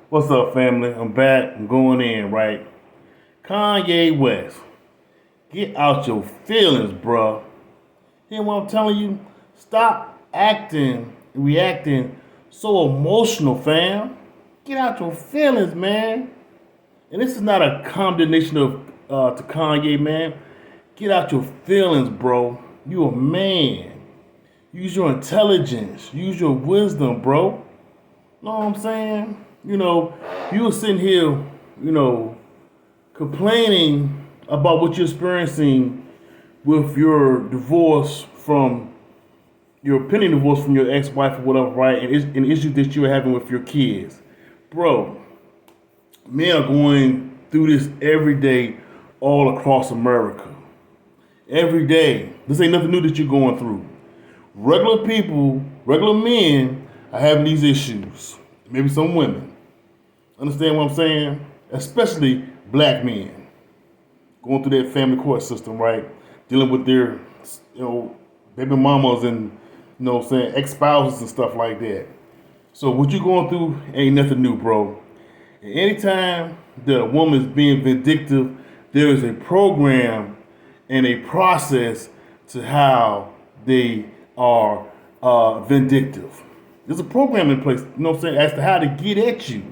What's up, family? I'm back. I'm going in, right? Kanye West, get out your feelings, bruh. Hear what I'm telling you? Stop acting, reacting so emotional, fam. Get out your feelings, man. And this is not a condemnation of to Kanye, man. Get out your feelings, bro. You a man. Use your intelligence. Use your wisdom, bro. Know what I'm saying? You were sitting here, complaining about what you're experiencing with your divorce from your pending divorce from your ex-wife or whatever, right? And issues that you're having with your kids, bro. Men are going through this every day, all across America. Every day, this ain't nothing new that you're going through. Regular people, regular men are having these issues. Maybe some women. Understand what I'm saying? Especially black men going through that family court system, right? Dealing with their, baby mamas and, ex-spouses and stuff like that. So what you're going through ain't nothing new, bro. And anytime that a woman is being vindictive, there is a program and a process to how they are vindictive. There's a program in place, as to how to get at you.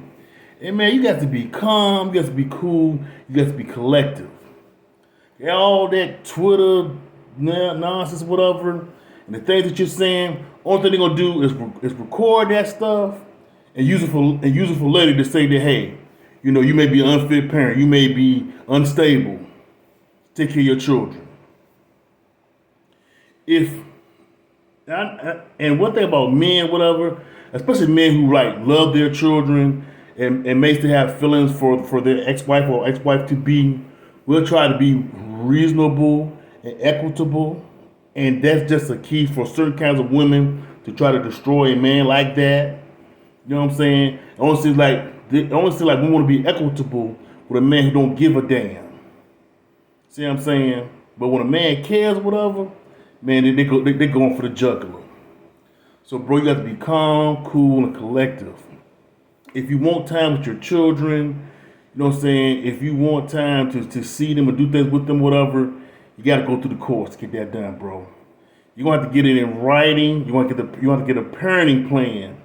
And man, you got to be calm, you got to be cool, you got to be collective. Yeah, all that Twitter nonsense, whatever, and the things that you're saying, only thing they're gonna do is record that stuff and use it for later to say that, hey, you may be an unfit parent, you may be unstable. Take care of your children. If and one thing about men, whatever, especially men who like love their children and may still have feelings for their ex-wife or ex-wife to be, will try to be reasonable and equitable, and that's just a key for certain kinds of women to try to destroy a man like that. You know what I'm saying? It only seems like we want to be equitable with a man who don't give a damn. See what I'm saying? But when a man cares, whatever, man, they going for the jugular. So, bro, you got to be calm, cool, and collective. If you want time with your children, you know what I'm saying? If you want time to see them and do things with them, whatever, you got to go through the course to get that done, bro. You're going to have to get it in writing. You want to get a parenting plan.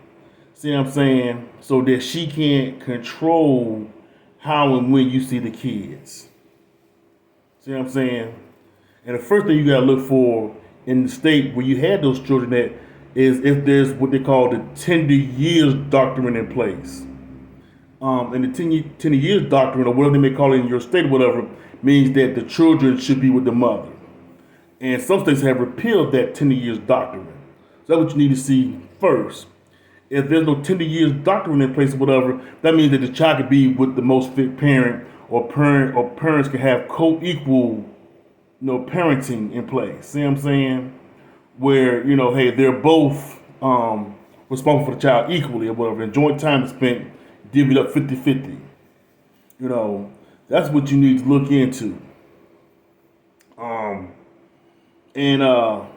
See what I'm saying? So that she can control how and when you see the kids. See what I'm saying? And the first thing you gotta look for in the state where you had those children that is if there's what they call the tender years doctrine in place. And the tender years doctrine, or whatever they may call it in your state, whatever, means that the children should be with the mother. And some states have repealed that tender years doctrine. So that's what you need to see first. If there's no tender years doctrine in place or whatever, that means that the child could be with the most fit parent, or parents can have co-equal, parenting in place. See what I'm saying? Where, hey, they're both responsible for the child equally or whatever. And joint time is spent, divvied up 50-50. That's what you need to look into. And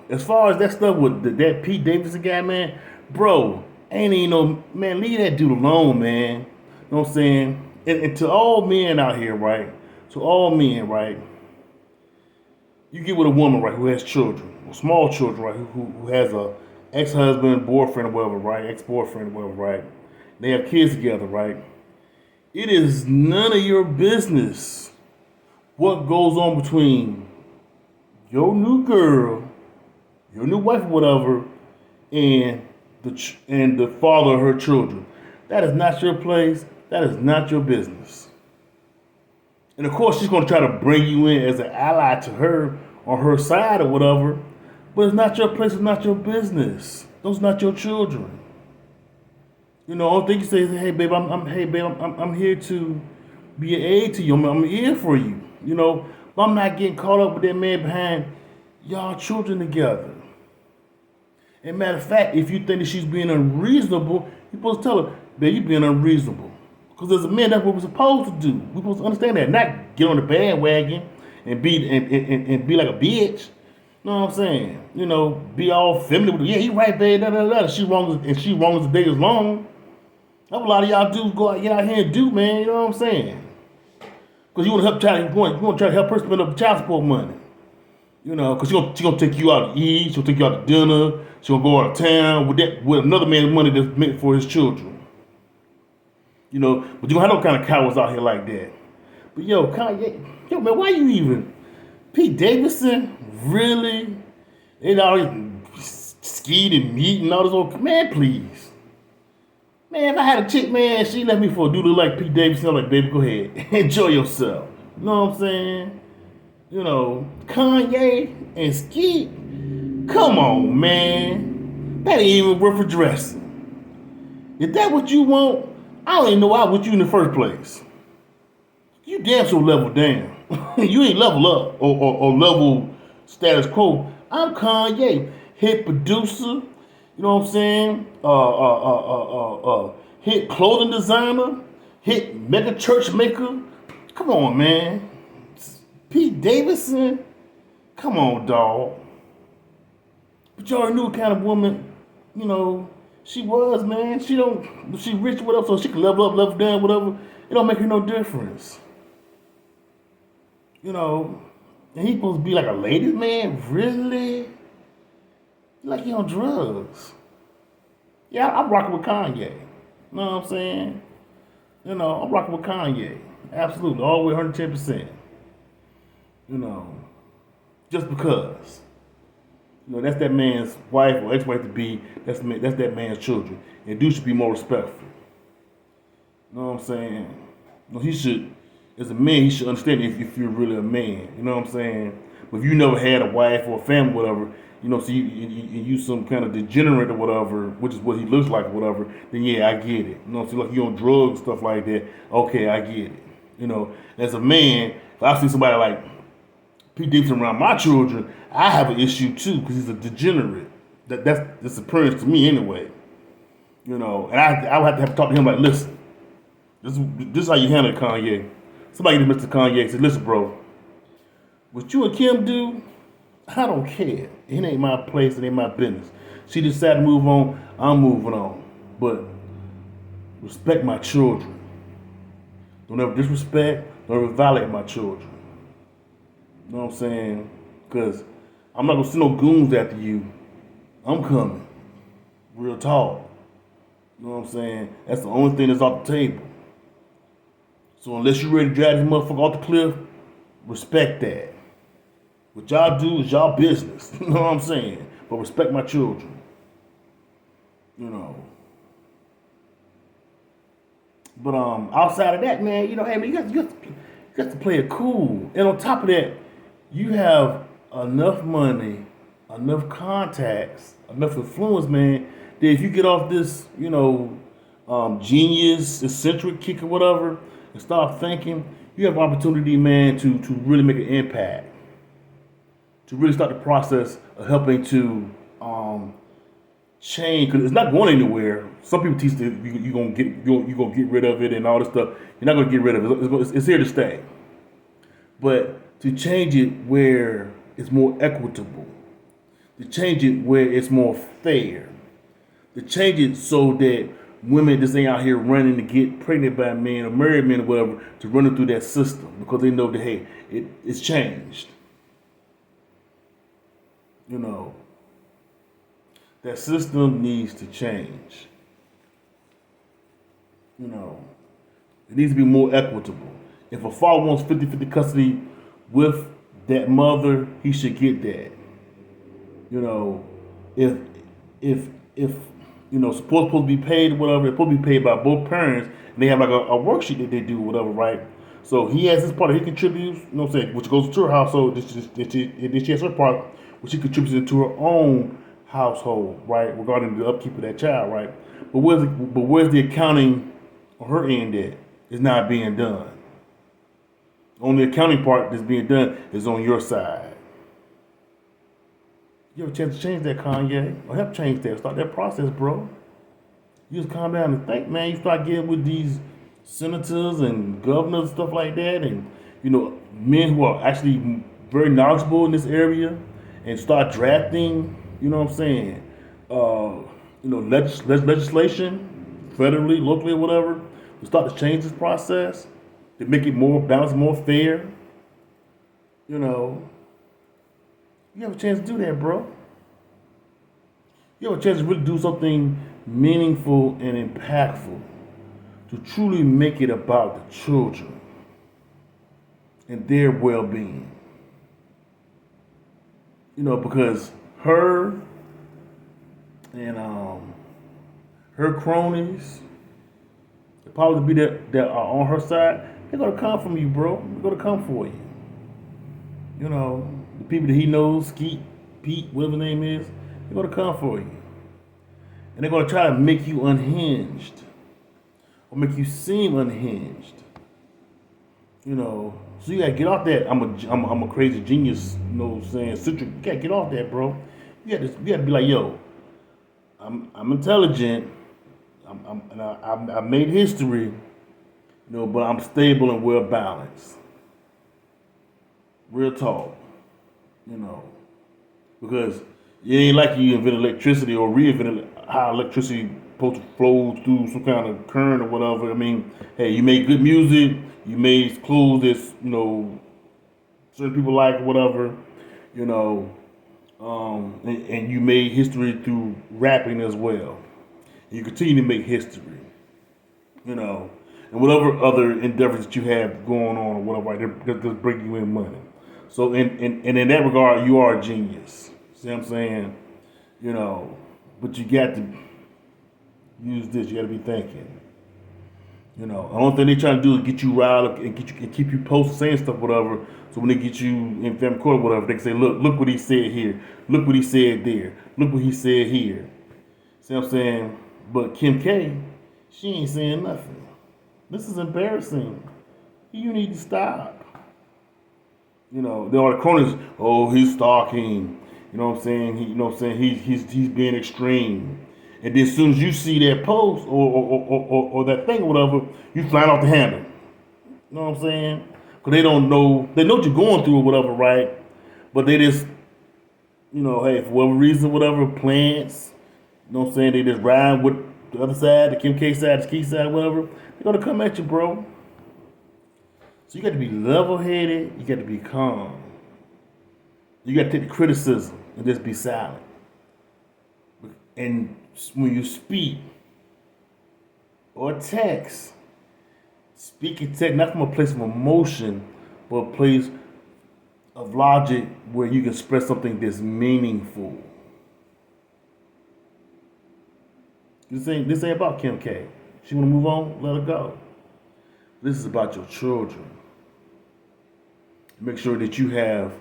as far as that stuff with that Pete Davidson guy, man, bro, ain't even no, man, leave that dude alone, man. You know what I'm saying? And to all men out here, right? To all men, right? You get with a woman, right, who has children, or small children, right, who has a ex-husband, boyfriend, or whatever, right, ex-boyfriend, or whatever, right. They have kids together, right. It is none of your business what goes on between your new girl, your new wife, or whatever, and the father of her children. That is not your place. That is not your business. And of course, she's going to try to bring you in as an ally to her on her side or whatever. But it's not your place. It's not your business. Those are not your children. Only thing you say is, "Hey, babe, I'm here to be an aid to you. I'm here for you." But I'm not getting caught up with that man behind y'all children together. And matter of fact, if you think that she's being unreasonable, you're supposed to tell her, "Babe, you're being unreasonable." Because as a man, that's what we're supposed to do. We're supposed to understand that, not get on the bandwagon and be like a bitch. You know what I'm saying? Be all feminine with, yeah, you right, babe, da da da. She wrong as the day is long. a lot of y'all dudes go out, get out here and do, man. You know what I'm saying? Because you want to help child, you want to try to help her spend up child support money. You know, because she gonna take you out to eat, she'll take you out to dinner, she'll go out of town with another man's money that's meant for his children. You know, but you don't have no kind of cowards out here like that. But yo, Kanye, yo man, why you even Pete Davidson? Really? They always skied and meat and all this old man, please. Man, if I had a chick, man, she left me for a dude like Pete Davidson, I'm like, baby, go ahead. Enjoy yourself. You know what I'm saying? You know, Kanye and Skeet, come on, man. That ain't even worth addressing. If that what you want, I don't even know why I with you in the first place. You damn sure level down. You ain't level up or level status quo. I'm Kanye, hit producer, you know what I'm saying? Hit clothing designer, hit mega church maker. Come on, man. Pete Davidson, come on, dog. But you already knew what kind of woman, you know, she was, man. She rich, whatever, so she can level up, level down, whatever. It don't make her no difference. You know, and he supposed to be like a ladies' man, really? Like he on drugs. Yeah, I'm rocking with Kanye. You know what I'm saying? You know, I'm rocking with Kanye. Absolutely, all the way 110%. You know, just because. You know, that's that man's wife or ex-wife to be. That's that man's children. And dude should be more respectful. You know what I'm saying? You know, he should, as a man, he should understand if you're really a man. You know what I'm saying? But if you never had a wife or a family, whatever, you know, so you some kind of degenerate or whatever, which is what he looks like or whatever, then yeah, I get it. You know, so like you on drugs, stuff like that, okay, I get it. You know, as a man, if I see somebody like Pete Davidson around my children, I have an issue too because he's a degenerate. That's appearance to me anyway. You know, and I would have to talk to him like, listen, this is how you handle it, Kanye. Somebody to Mr. Kanye and said, listen, bro, what you and Kim do, I don't care. It ain't my place, it ain't my business. She decided to move on, I'm moving on. But respect my children. Don't ever disrespect, don't ever violate my children. You know what I'm saying? Because I'm not going to send no goons after you. I'm coming. Real talk. You know what I'm saying? That's the only thing that's off the table. So unless you're ready to drag this motherfucker off the cliff, respect that. What y'all do is y'all business. You know what I'm saying? But respect my children. You know. But outside of that, man, you know, hey man, you got to play it cool. And on top of that, you have enough money, enough contacts, enough influence, man, that if you get off this, you know, genius, eccentric kick or whatever, and start thinking, you have opportunity, man, to really make an impact. To really start the process of helping to change, because it's not going anywhere. Some people teach that you're gonna get rid of it and all this stuff. You're not gonna get rid of it. It's here to stay. But to change it where it's more equitable, to change it where it's more fair, to change it so that women just ain't out here running to get pregnant by men or married men or whatever to run it through that system because they know that hey, it's changed. You know, that system needs to change. You know, it needs to be more equitable. If a father wants 50-50 custody with that mother, he should get that. You know, if you know, supposed to be paid or whatever, it's supposed to be paid by both parents, and they have like a worksheet that they do, whatever, right? So he has his part that he contributes, you know what I'm saying, which goes to her household. She has her part, which she contributes into her own household, right, regarding the upkeep of that child, right? But where's the accounting on her end at? It's not being done. Only accounting part that's being done is on your side. You have a chance to change that, Kanye, or help change that. Start that process, bro. You just calm down and think, man. You start getting with these senators and governors, stuff like that, and you know, men who are actually very knowledgeable in this area, and start drafting. You know what I'm saying? You know, legislation federally, locally, or whatever, to start to change this process, to make it more balanced, more fair, you know, you have a chance to do that, bro. You have a chance to really do something meaningful and impactful to truly make it about the children and their well-being. Because her and her cronies, the powers that be that are on her side, they're gonna come from you, bro. They're gonna come for you. The people that he knows, Skeet, Pete, whatever his name is, they're gonna come for you, and they're gonna try to make you unhinged or make you seem unhinged. So you gotta get off that. I'm a crazy genius. Saying citric. You gotta get off that, bro. You gotta be like, yo, I'm intelligent. I made history. But I'm stable and well balanced. Real talk. Because it ain't like you invented electricity or reinvented how electricity supposed to flow through some kind of current or whatever. I mean, hey, you made good music, you made clothes that certain people like or whatever, and you made history through rapping as well. And you continue to make history, and whatever other endeavors that you have going on or whatever, right, that just bring you in money. So in that regard, you are a genius. See what I'm saying? But you got to use this. You got to be thinking. The only thing they trying to do is get you riled up and keep you posted saying stuff, whatever. So when they get you in family court or whatever, they can say, look what he said here. Look what he said there. Look what he said here. See what I'm saying? But Kim K, she ain't saying nothing. This is embarrassing. You need to stop. There are the cronies. Oh, he's stalking. You know what I'm saying? He's being extreme. And then as soon as you see that post or that thing or whatever, you flying off the handle. You know what I'm saying? Because they don't know. They know what you're going through or whatever, right? But they just, hey, for whatever reason, whatever, plants. You know what I'm saying? They just ride with the other side, the Kim K side, the Ski side, whatever. They're going to come at you, bro. So you got to be level-headed. You got to be calm. You got to take the criticism and just be silent. And when you speak or text, speak and text not from a place of emotion, but a place of logic where you can express something that's meaningful. This ain't about Kim K. She wanna move on, let her go. This is about your children. Make sure that you have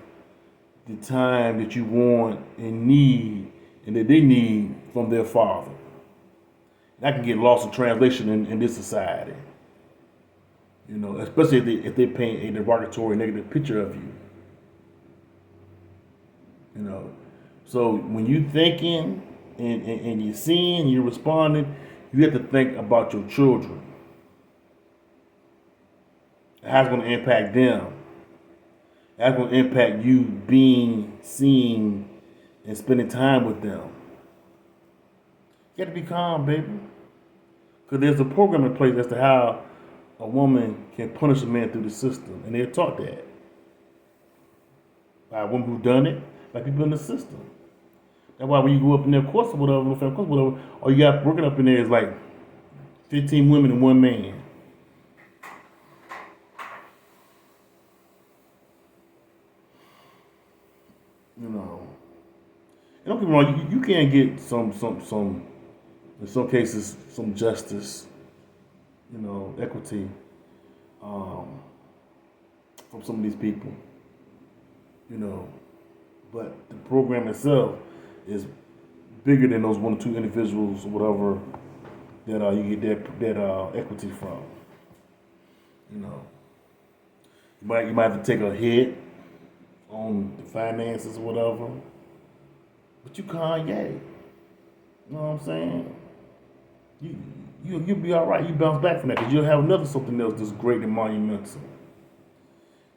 the time that you want and need and that they need from their father. That can get lost in translation in this society. Especially if they paint a derogatory negative picture of you. So when you thinking and you're seeing, you're responding, you have to think about your children. How it's going to impact them. How it's going to impact you being seen and spending time with them. You got to be calm, baby. Because there's a program in place as to how a woman can punish a man through the system. And they're taught that. By a woman who done it, by people in the system. That's why when you go up in their course or whatever, all you got working up in there is like 15 women and one man. And don't get me wrong, you can get some in some cases some justice, equity from some of these people, but the program itself is bigger than those one or two individuals or whatever that you get that equity from. You might have to take a hit on the finances or whatever, but you Kanye. You know what I'm saying? You'll be all right. You bounce back from that because you'll have another something else that's great and monumental.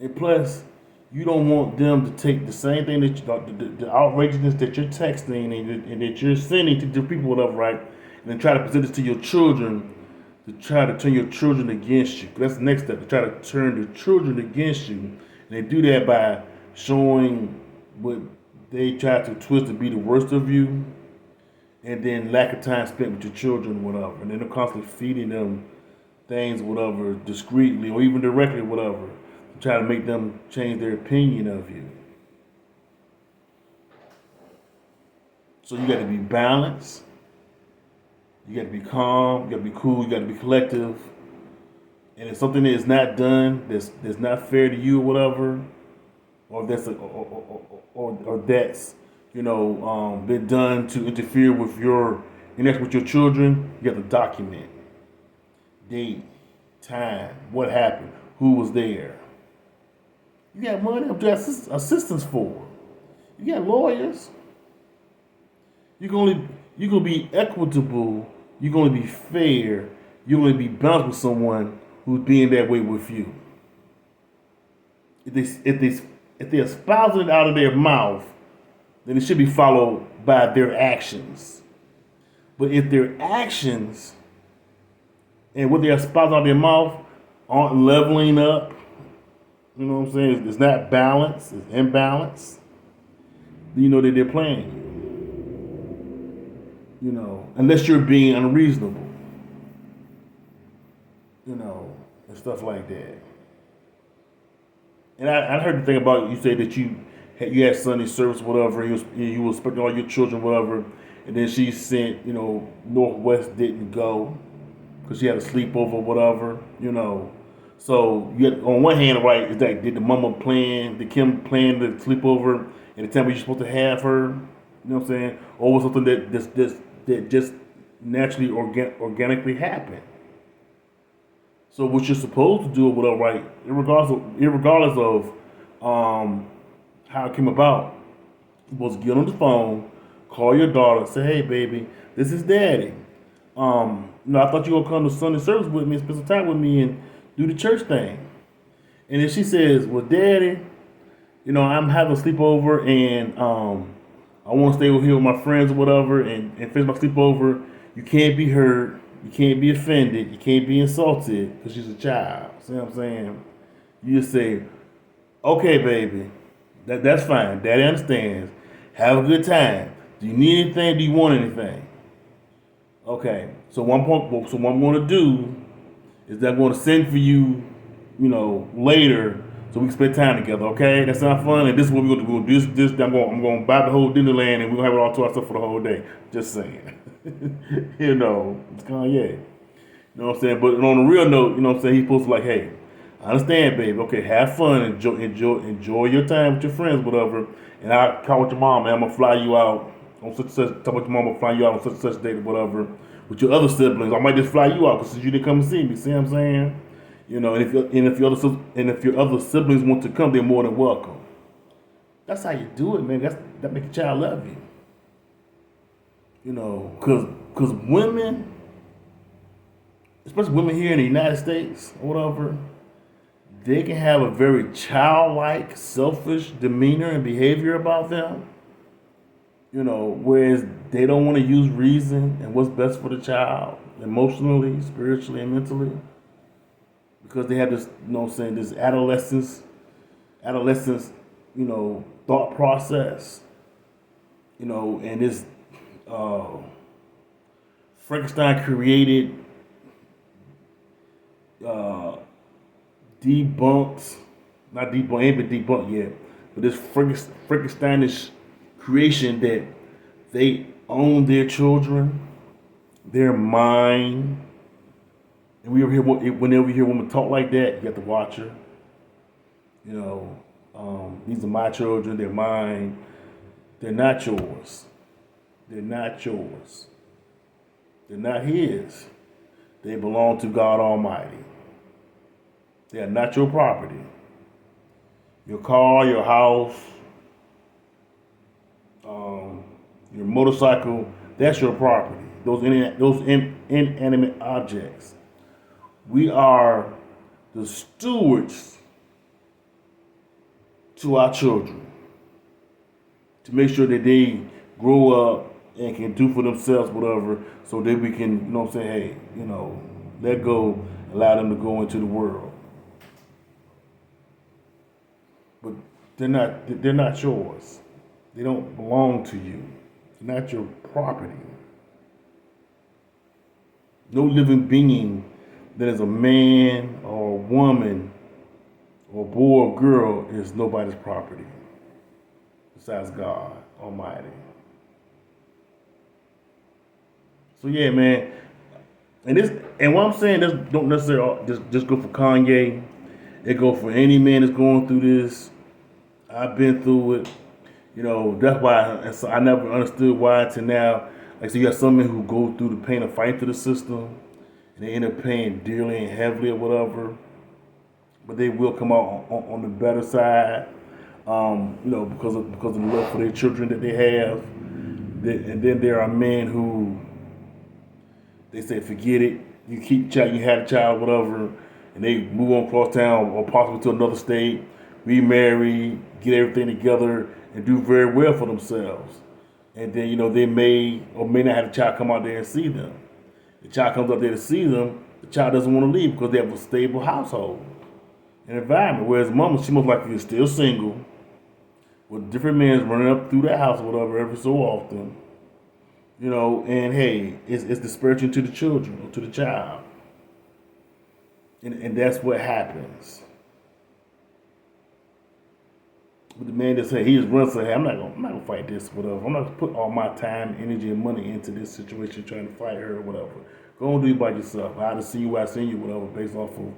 And plus, you don't want them to take the same thing that the outrageousness that you're texting and that you're sending to the people, whatever, right? And and then try to present this to your children to try to turn your children against you. That's the next step, to try to turn the children against you. And they do that by showing what they try to twist to be the worst of you, and then lack of time spent with your children, whatever. And then they're constantly feeding them things, whatever, discreetly or even directly, whatever, to try to make them change their opinion of you. So you got to be balanced. You got to be calm. You got to be cool. You got to be collective. And if something is not done, that's not fair to you, or whatever, or or that's been done to interfere with your interaction with your children, you have to document date, time, what happened, who was there. You got money to assistance for. You got lawyers. You're gonna be equitable. You're gonna be fair. You're gonna be balanced with someone who's being that way with you. If they espouse it out of their mouth, then it should be followed by their actions. But if their actions and what they espouse out of their mouth aren't leveling up, you know what I'm saying? It's not balanced, it's imbalance. You know that they're playing you. Unless you're being unreasonable, and stuff like that. And I heard the thing about you say that you had Sunday service, whatever. You was expecting all your children, whatever, and then she sent, Northwest didn't go because she had a sleepover, whatever. So you had, on one hand, right, is that did the mama plan, did Kim plan the sleepover at the time when you're supposed to have her? You know what I'm saying? Or was something that just naturally organically happened? So what you're supposed to do, or whatever, right, irregardless of how it came about, you're supposed to get on the phone, call your daughter, say, "Hey, baby, this is Daddy. I thought you were gonna come to Sunday service with me and spend some time with me and do the church thing." And then she says, "Well, Daddy, I'm having a sleepover and I want to stay over here with my friends or whatever and finish my sleepover. You can't be hurt. You can't be offended. You can't be insulted because she's a child." See what I'm saying? You just say, "Okay, baby, that's fine. Daddy understands. Have a good time. Do you need anything? Do you want anything? Okay. So what I'm going to do is that I'm going to send for you, later, so we can spend time together. Okay, that sounds fun. And this is what we're going to do. This. I'm going to buy the whole Disneyland, and we're going to have it all to ourselves for the whole day." Just saying. It's Kanye. You know what I'm saying? But on a real note, he's supposed to, like, "Hey, I understand, babe. Okay, have fun, enjoy your time with your friends, whatever. And I'll call with your mom, man. I'm gonna fly you out on such and such. Talk with your mom, I'm gonna fly you out on such and such date, or whatever. With your other siblings, I might just fly you out because you didn't come and see me. See what I'm saying? And if your other siblings want to come, they're more than welcome. That's how you do it, man. That make a child love you. Because women, especially women here in the United States or whatever, they can have a very childlike, selfish demeanor and behavior about them. Whereas they don't want to use reason and what's best for the child emotionally, spiritually, and mentally. Because they have this, this adolescence, thought process, and this Frankenstein created, debunked, not debunked, ain't been debunked yet, but this Frankensteinish creation that they own their children, their mind. And whenever you hear a woman talk like that, you have to watch her. These are my children, they're mine. They're not yours. They're not yours. They're not his. They belong to God Almighty. They are not your property. Your car, your house, your motorcycle, that's your property. Those inanimate objects. We are the stewards to our children to make sure that they grow up and can do for themselves, whatever, so that we can, you know what I'm saying, hey, let go, allow them to go into the world. But they're not yours. They don't belong to you. They're not your property. No living being that is a man or a woman or a boy or girl is nobody's property besides God Almighty. So yeah, man. And what I'm saying, this don't necessarily just go for Kanye. It go for any man that's going through this. I've been through it. That's why I never understood why to now. Like, so you got some men who go through the pain of fighting through the system, and they end up paying dearly and heavily or whatever. But they will come out on the better side, because of the love for their children that they have. And then there are men who they say forget it. You keep child, you had a child, whatever, and they move on across town or possibly to another state, remarry, get everything together, and do very well for themselves. And then they may or may not have a child come out there and see them. The child comes out there to see them. The child doesn't want to leave because they have a stable household and environment. Whereas mama, she most likely is still single, with different men running up through that house or whatever every so often. And hey, it's disparaging to the children or to the child. And that's what happens. But the man that said he just runs, say, hey, I'm not gonna fight this, whatever. I'm not gonna put all my time, energy, and money into this situation trying to fight her or whatever. Go and do it by yourself. I just see you, I seen you, whatever, based off of,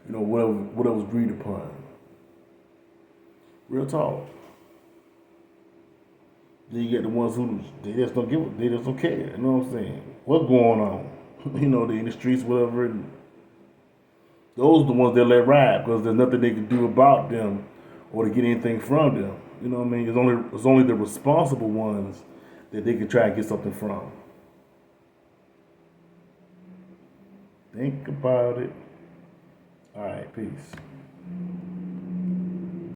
whatever was agreed upon. Real talk. Then you get the ones who they just don't give it, they just don't care. You know what I'm saying? What's going on? They in the streets, whatever. And those are the ones that let ride because there's nothing they can do about them or to get anything from them. You know what I mean? It's only the responsible ones that they can try and get something from. Think about it. All right, peace.